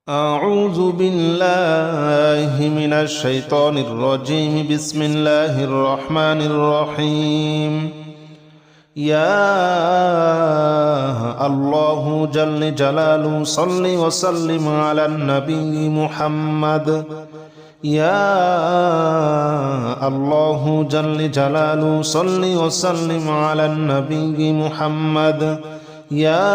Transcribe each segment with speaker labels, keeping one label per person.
Speaker 1: أعوذ بالله من الشيطان الرجيم. بسم الله الرحمن الرحيم. يا الله جل جلاله صل وسلم على النبي محمد. يا الله جل جلاله صل وسلم على النبي محمد. يا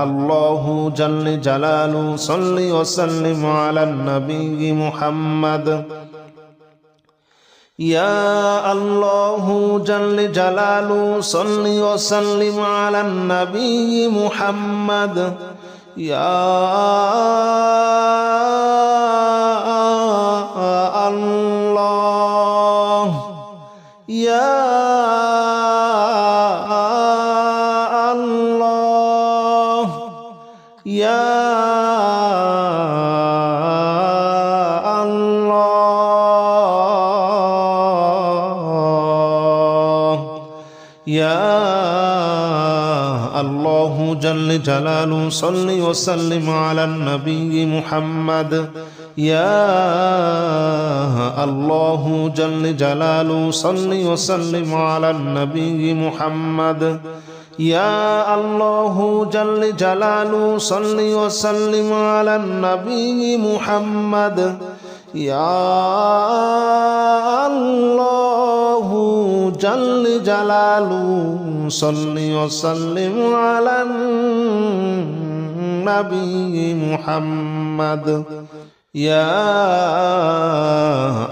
Speaker 1: الله جل جلاله صل وسلم على النبي محمد. يا الله جل جلاله صل وسلم على النبي محمد. يا الله يا يا الله يا الله جل جلاله صل وسلم على النبي محمد. يا الله جل جلاله صل وسلم على النبي محمد. يا الله جل جلاله صل وسلم على النبي محمد. يا الله جل جلاله صل وسلم على النبي محمد. يا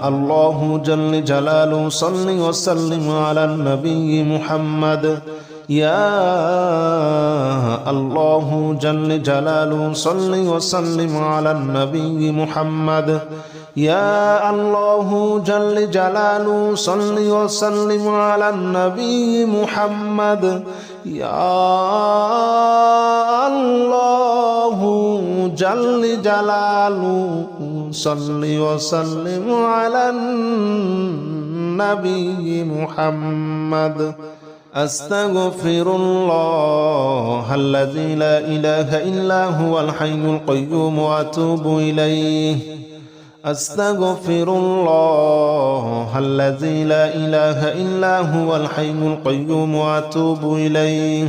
Speaker 1: الله جل جلاله صل وسلم على النبي محمد. يا الله جل جلاله صل وسلم على النبي محمد. يا الله جل جلاله صل وسلم على النبي محمد. يا الله جل جلاله صل وسلم على النبي محمد. أستغفر الله الذي لا إله إلا هو الحي القيوم وأتوب إليه. أستغفر الله الذي لا إله إلا هو الحي القيوم وأتوب إليه.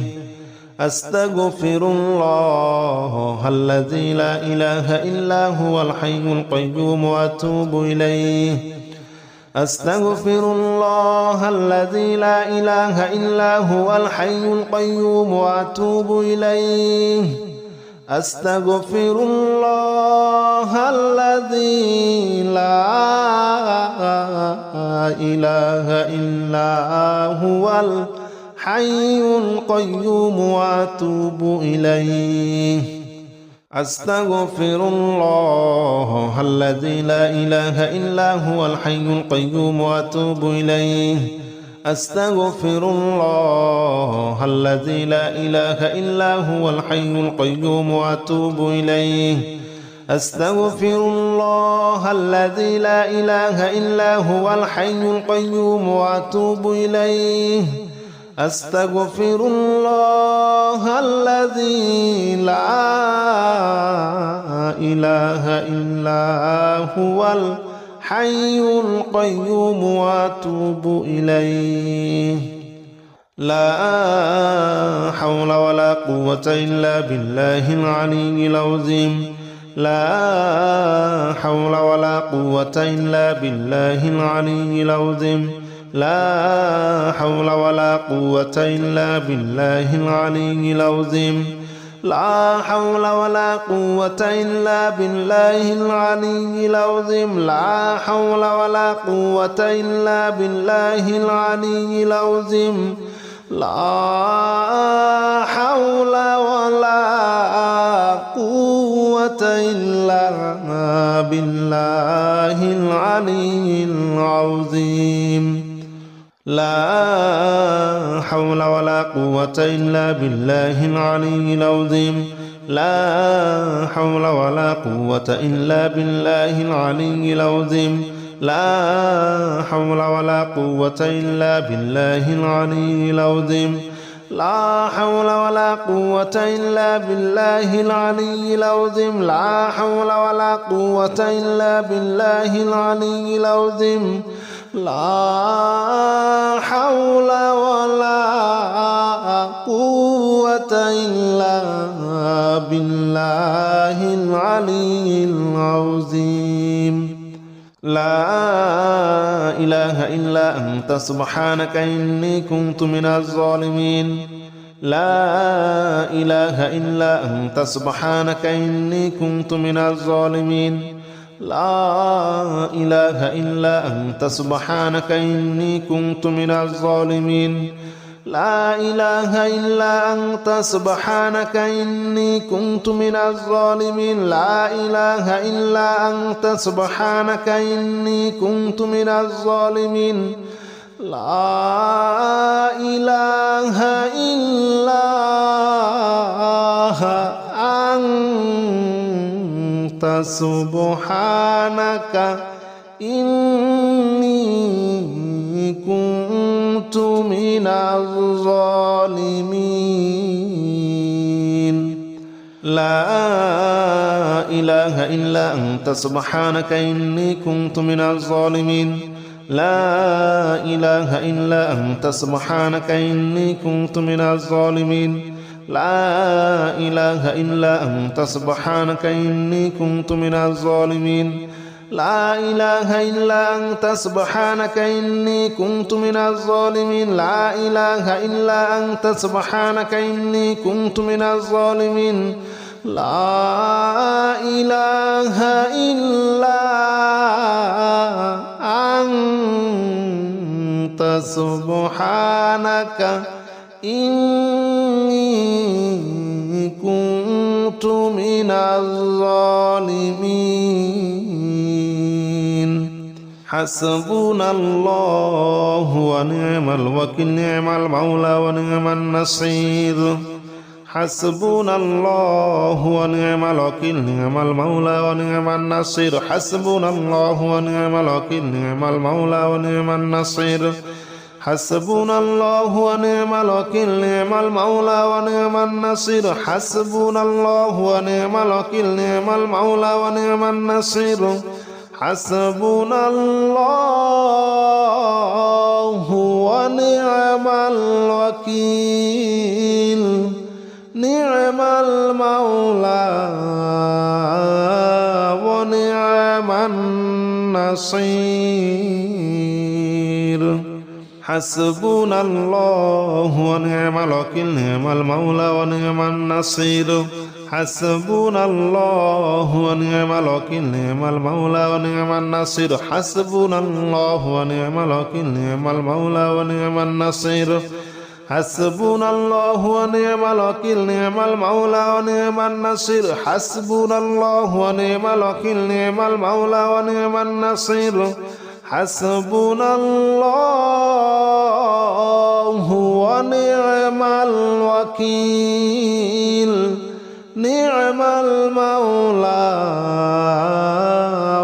Speaker 1: أستغفر الله الذي لا إله إلا هو الحي القيوم وأتوب إليه. أستغفر الله الذي لا إله إلا هو الحي القيوم وأتوب إليه. أستغفر الله الذي لا إله إلا هو الحي القيوم وأتوب إليه. أستغفر الله الذي لا إله إلا هو الحي القيوم وأتوب إليه. أستغفر الله الذي لا إله إلا هو الحي القيوم وأتوب إليه. أستغفر الله الذي لا إله إلا هو الحي القيوم وأتوب إليه. أستغفر الله الذي لا إله إلا هو الحي القيوم وأتوب إليه. لا حول ولا قوة إلا بالله العلي العظيم. لا حول ولا قوة إلا بالله العلي العظيم. لا حول ولا قوة إلا بالله العلي العظيم. لا حول ولا قوة إلا بالله العلي العظيم. لا حول ولا قوة إلا بالله العلي العظيم. لا حول ولا قوة إلا بالله العلي العظيم. لا حول ولا قوة إلا بالله العلي العظيم. لا حول ولا قوة إلا بالله العلي العظيم. لا حول ولا قوة إلا بالله العلي العظيم. لا حول ولا قوة إلا بالله العلي العظيم لا حول ولا قوة إلا بالله العلي العظيم لا حول ولا قوة إلا بالله العلي العظيم لا إله إلا أنت سبحانك إني كنت من الظالمين لا إله إلا أنت سبحانك إني كنت من الظالمين لا إله إلا أنت سبحانك إني كنت من الظالمين لا إله إلا أنت سبحانك إني كنت من الظالمين لا إله إلا أنت سبحانك إني كنت من الظالمين لا إله إلا أنت سبحانك إني كنت من الظالمين لا إله إلا أنت سبحانك إني كنت من الظالمين لا إله إلا أنت سبحانك إني كنت من الظالمين لا إله إلا أنت سبحانك إني كنت من الظالمين لا إله إلا أنت سبحانك إني كنت من الظالمين لا إله إلا أنت سبحانك إني كنت من الظالمين لا إله إلا أنت سبحانك إني كنت من الظالمين حسبنا الله ونعم الوكيل نعم المولى ونعم النصير حسبنا الله ونعم الوكيل نعم المولى ونعم النصير حسبنا الله ونعم الوكيل نعم المولى ونعم النصير حسبنا الله ونعم الوكيل نعم المولى ونعم النصير حسبنا الله ونعم الوكيل نعم المولى ونعم النصير حسبنا الله ونعم الوكيل نعم المولى ونعم النصير حسبنا الله ونعم الوكيل نعم المولى ونعم النصير حسبنا الله ونعم الوكيل نعم المولى ونعم النصير حسبنا الله ونعم الوكيل نعم المولى ونعم النصير حسبنا الله ونعم الوكيل نعم المولى ونعم النصير حسبنا الله ونعم الوكيل نعم المولى ونعم النصير حسبنا الله ونعم الوكيل نعم المولى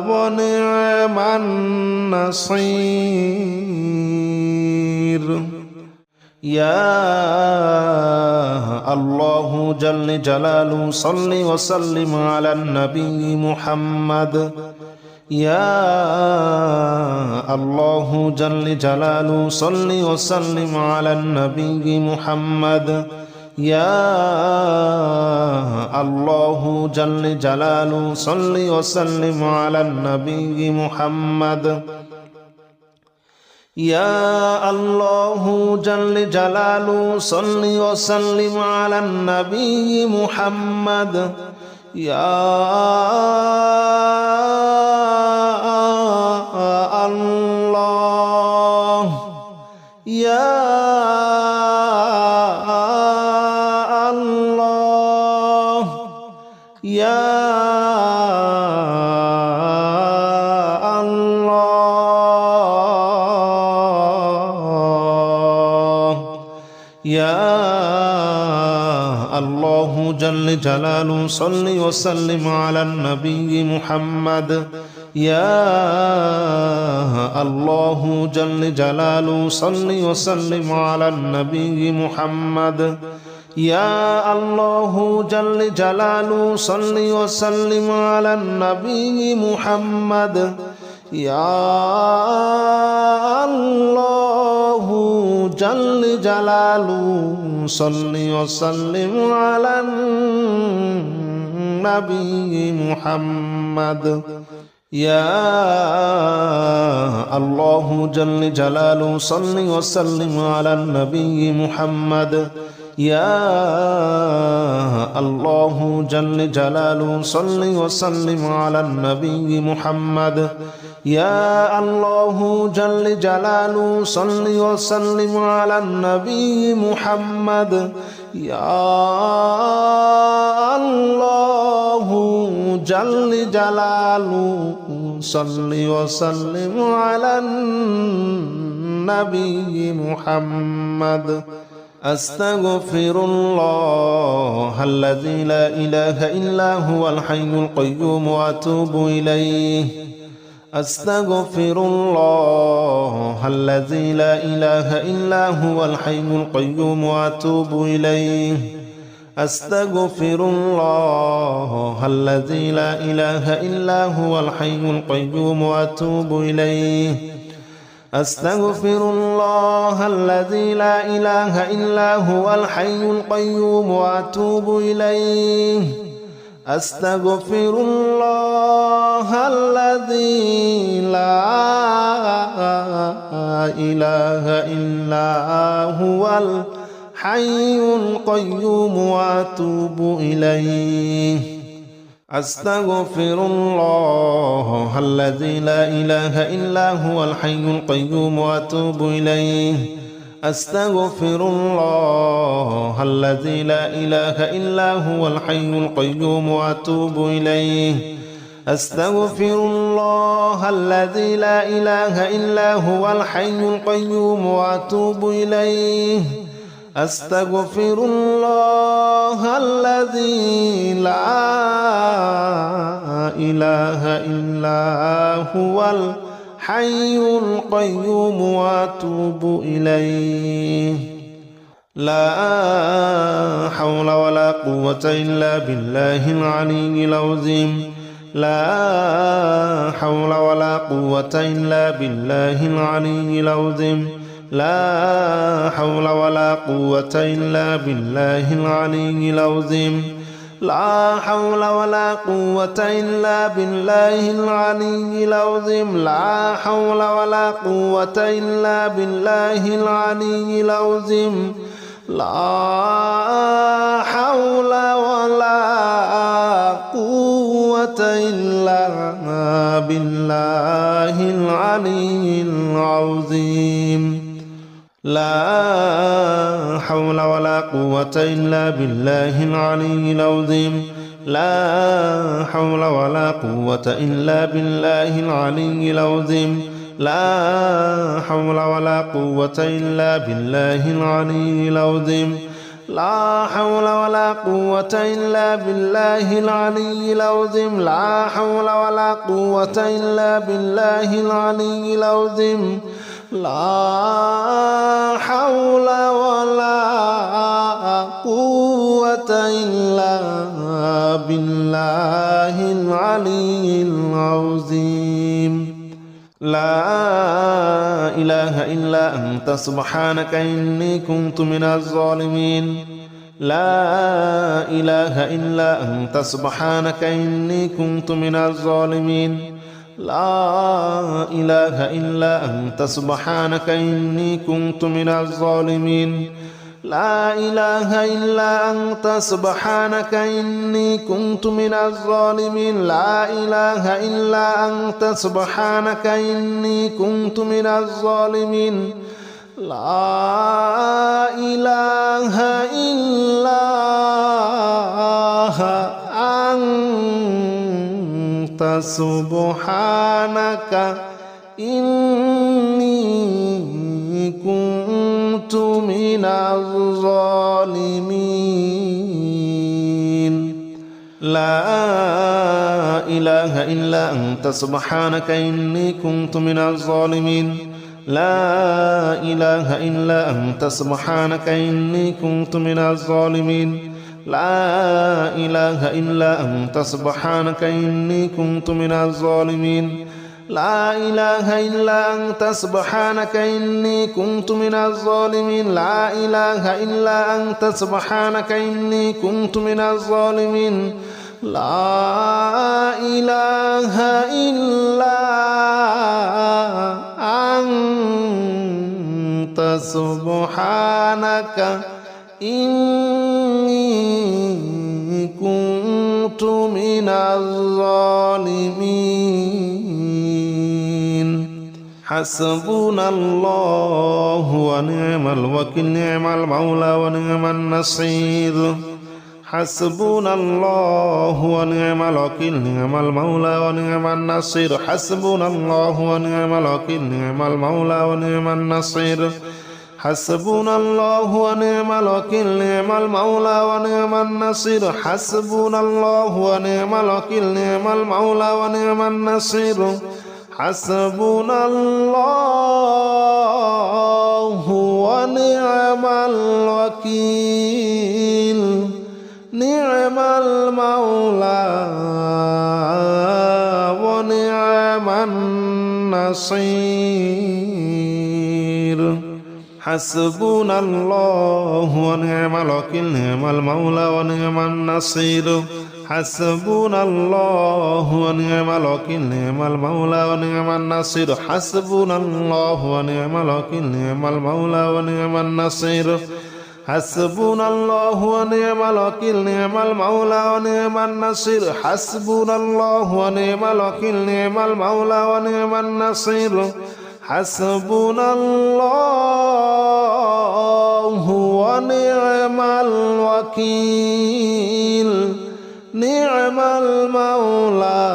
Speaker 1: ونعم النصير يا الله جل جلاله صل وسلم على النبي محمد يا الله جل جلاله صل وسلم على النبي محمد يا الله جل جلاله صل وسلم على النبي محمد يا الله جل جلاله صل وسلم على النبي محمد يا الله يا الله يا يا الله جل جلاله صل وسلم على النبي محمد يا الله جل جلاله صل وسلم على النبي محمد يا الله جل جلاله صل وسلم على النبي محمد يا الله جل جلاله صل وسلم على النبي محمد يا الله جل جلاله صل وسلم على النبي محمد يا الله جل جلاله صل وسلم على النبي محمد يا الله جل جلاله صل وسلم على النبي محمد يا الله جل جلاله صل وسلم على النبي محمد أستغفر الله الذي لا إله إلا هو الحي القيوم وأتوب إليه أستغفر الله الذي لا إله إلا هو الحي القيوم وأتوب إليه أستغفر الله الذي لا إله إلا هو الحي القيوم وأتوب إليه أستغفر الله الذي لا إله إلا هو الحي القيوم وأتوب إليه أستغفر الله الذي لا إله إلا هو الحي القيوم وأتوب إليه أستغفر الله الذي لا إله إلا هو الحي القيوم وأتوب إليه أستغفر الله الذي لا إله إلا هو الحي القيوم وأتوب إليه أستغفر الله الذي لا إله إلا هو الحي القيوم وأتوب إليه أستغفر الله الذي لا إله إلا هو الحي القيوم وأتوب إليه لا حول ولا قوة إلا بالله العلي العظيم لا حول ولا قوة إلا بالله العلي العظيم لا حول ولا قوة إلا بالله العلي العظيم لا حول ولا قوة إلا بالله العلي العظيم لا حول ولا قوة إلا بالله العلي العظيم لا حول ولا قوة إلا بالله العلي العظيم لا حول ولا قوة إلا بالله العلي العظيم لا حول ولا قوة إلا بالله العلي العظيم لا حول ولا قوة إلا بالله العلي العظيم لا حول ولا قوة إلا بالله العلي العظيم لا حول ولا قوة إلا بالله العلي العظيم لا حول ولا قوة إلا بالله العلي العظيم لا إله إلا أنت سبحانك إني كنت من الظالمين لا إله إلا أنت سبحانك إني كنت من الظالمين لا إله إلا أنت سبحانك إني كنت من الظالمين لا إله إلا أنت سبحانك إني كنت من الظالمين لا إله إلا أنت سبحانك إني كنت من الظالمين لا إله إلا أنت سبحانك إني كنت من الظالمين لا إله إلا أنت سبحانك إني كنت من الظالمين لا إله إلا أنت سبحانك إني كنت من الظالمين لا إله إلا أنت سبحانك إني كنت من الظالمين لا إله إلا أنت سبحانك إني كنت من الظالمين لا إله إلا أنت سبحانك إني كنت من الظالمين لا إله إلا أنت سبحانك إني كنت من الظالمين حسبنا الله ونعم الوكيل نعم المولى ونعم النصير حسبنا الله ونعم الوكيل نعم المولى ونعم النصير حسبنا الله ونعم الوكيل نعم المولى ونعم النصير حسبنا الله ونعم الوكيل نعم المولى ونعم النصير حسبنا الله ونعم الوكيل نعم المولى ونعم النصير حسبنا الله ونعم الوكيل نعم المولى ونعم النصير حسبنا الله ونعم الوكيل نعم المولى ونعم النصير حسبنا الله ونعم الوكيل نعم المولى ونعم النصير حسبنا الله ونعم الوكيل نعم المولى ونعم النصير حسبنا الله ونعم الوكيل نعم المولى ونعم النصير حسبنا الله ونعم الوكيل نعم المولى ونعم النصير حسبنا الله ونعم الوكيل نعم المولى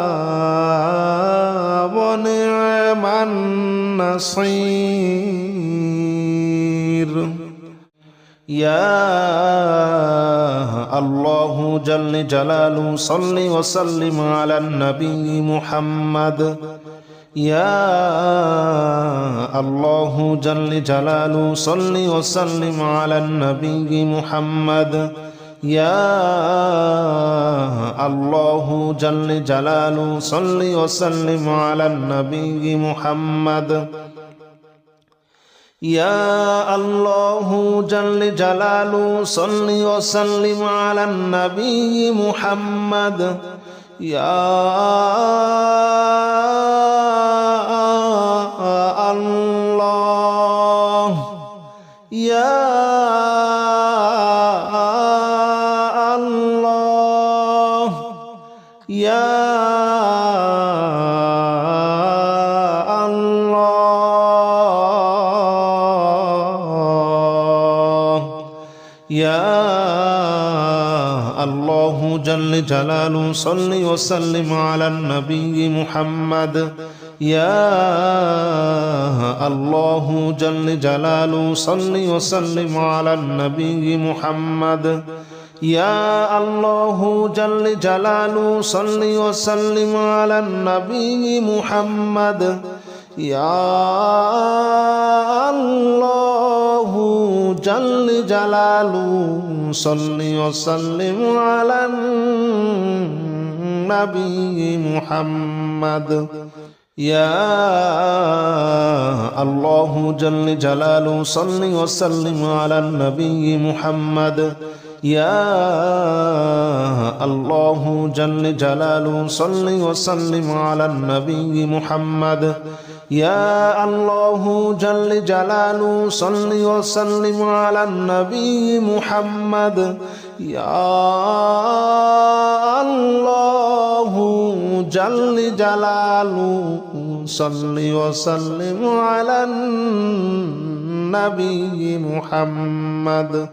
Speaker 1: ونعم النصير يا الله جل جلاله صل وسلم على النبي محمد يا الله جل جلاله صل وسلم على النبي محمد يا الله جل جلاله صل وسلم على النبي محمد يا الله جل جلاله صل وسلم على النبي محمد يا الله يا الله يا يا الله جل جلاله صل وسلم على النبي محمد يا الله جل جلاله صل وسلم على النبي محمد يا الله جل جلاله صل وسلم على النبي محمد يا الله جل جلاله صل وسلم على النبي محمد يا الله جل جلاله صل وسلم على النبي محمد يا الله جل جلاله صل وسلم على النبي محمد يا الله جل جلاله صل وسلم على النبي محمد يا الله جل جلاله صل وسلم على النبي محمد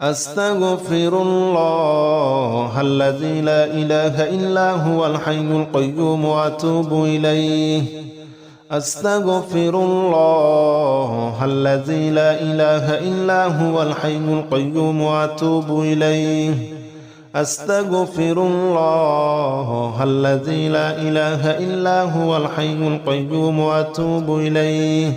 Speaker 1: أستغفر الله الذي لا إله إلا هو الحي القيوم وأتوب إليه أستغفر الله الذي لا إله إلا هو الحي القيوم وأتوب إليه أستغفر الله الذي لا إله إلا هو الحي القيوم وأتوب إليه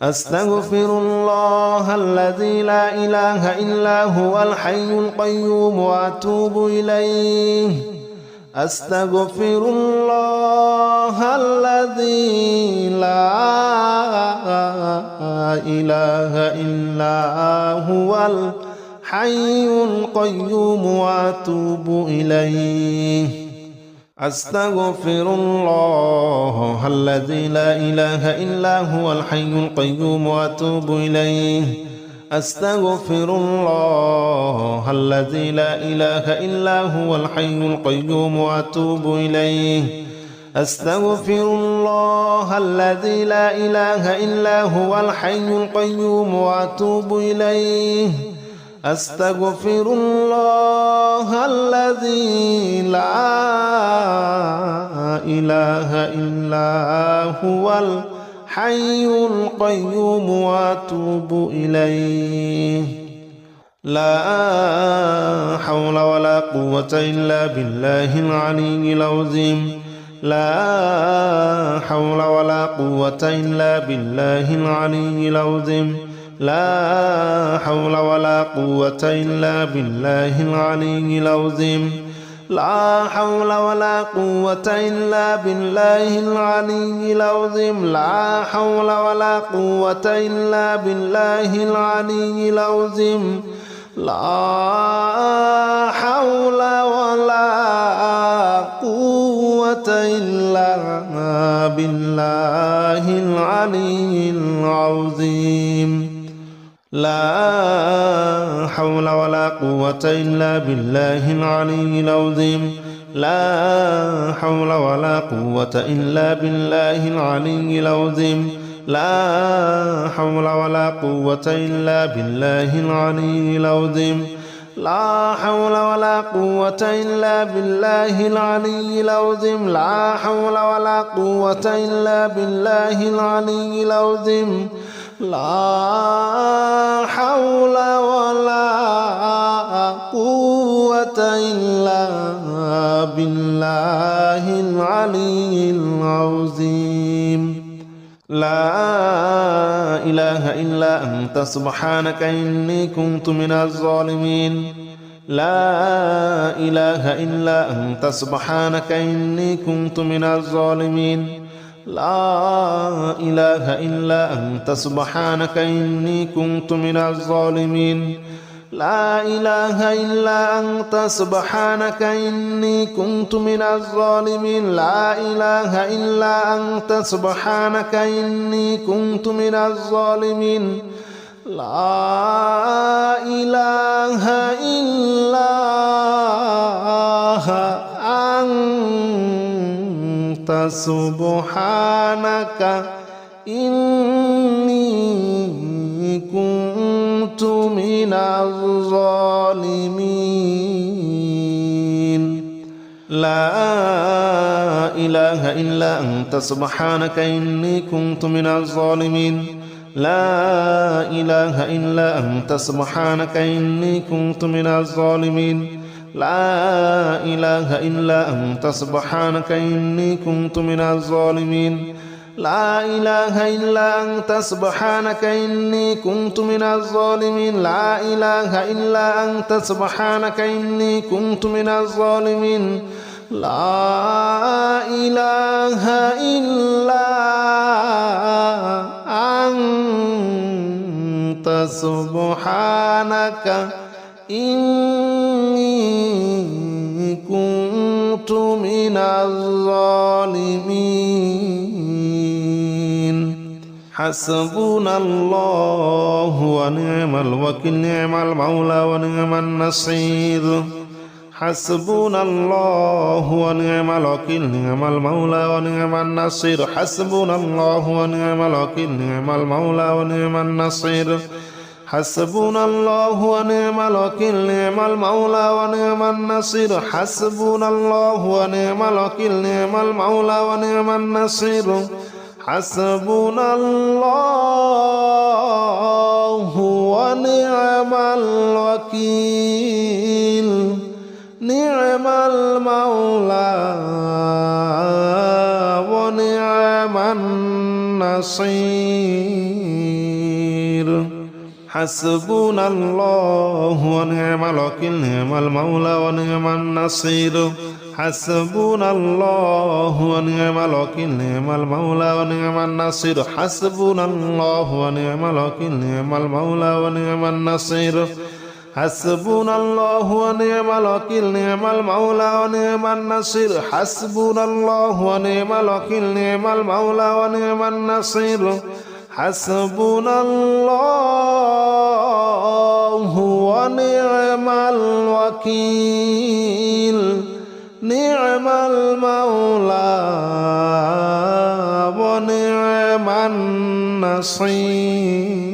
Speaker 1: أستغفر الله الذي لا إله إلا هو الحي القيوم وأتوب إليه أستغفر الله الذي لا إله إلا هو الحي القيوم وأتوب إليه أستغفر الله الذي لا إله إلا هو الحي القيوم وأتوب إليه أستغفر الله الذي لا إله إلا هو الحي القيوم وأتوب إليه أستغفر الله الذي لا إله إلا هو الحي القيوم وأتوب إليه أستغفر الله الذي لا إله إلا هو الحي القيوم وأتوب إليه لا حول ولا قوة إلا بالله العلي العظيم لا حول ولا قوة إلا بالله العلي العظيم لا حول ولا قوة إلا بالله العلي العظيم لا حول ولا قوة إلا بالله العلي العظيم لا حول ولا قوة إلا بالله العلي العظيم لا حول ولا قوة إلا بالله العلي العظيم لا حول ولا قوة إلا بالله العلي العظيم لا حول ولا قوة إلا بالله العلي العظيم لا حول ولا قوة إلا بالله العلي العظيم لا حول ولا قوة إلا بالله العلي العظيم لا حول ولا قوة إلا بالله العلي العظيم لا حول ولا قوة إلا بالله العلي العظيم لا إله إلا أنت سبحانك إني كنت من الظالمين لا إله إلا أنت سبحانك إني كنت من الظالمين لا إله إلا أنت سبحانك إني كنت من الظالمين لا إله إلا أنت سبحانك إني كنت من الظالمين لا إله إلا أنت سبحانك إني كنت من الظالمين لا إله إلا أنت سبحانك إني كنت من الظالمين لا إله إلا أنت سبحانك إني كنت من الظالمين لا إله إلا أنت سبحانك إني كنت من الظالمين لا إله إلا أنت سبحانك إني كنت من الظالمين لا إله إلا أنت سبحانك إني كنت من الظالمين لا إله إلا أنت سبحانك إني كنت من الظالمين لا إله إلا أنت سبحانك إني كنت من الظالمين حسبنا الله ونعم الوكيل نعم المولى ونعم النصير حسبنا الله ونعم الوكيل نعم المولى ونعم النصير حسبنا الله ونعم الوكيل نعم المولى ونعم النصير حسبنا الله ونعم الوكيل نعم المولى ونعم النصير حسبنا الله ونعم الوكيل نعم المولى ونعم النصير حسبنا الله ونعم الوكيل نعم المولى ونعم النصير حسبنا الله ونعم الوكيل نعم المولى ونعم النصير حسبنا الله ونعم الوكيل نعم المولى ونعم النصير حسبنا الله ونعم الوكيل نعم المولى ونعم النصير حسبنا الله ونعم الوكيل نعم المولى ونعم النصير حسبنا الله ونعم الوكيل نعم المولى ونعم النصير حسبنا الله ونعم الوكيل نعم المولى ونعم النصير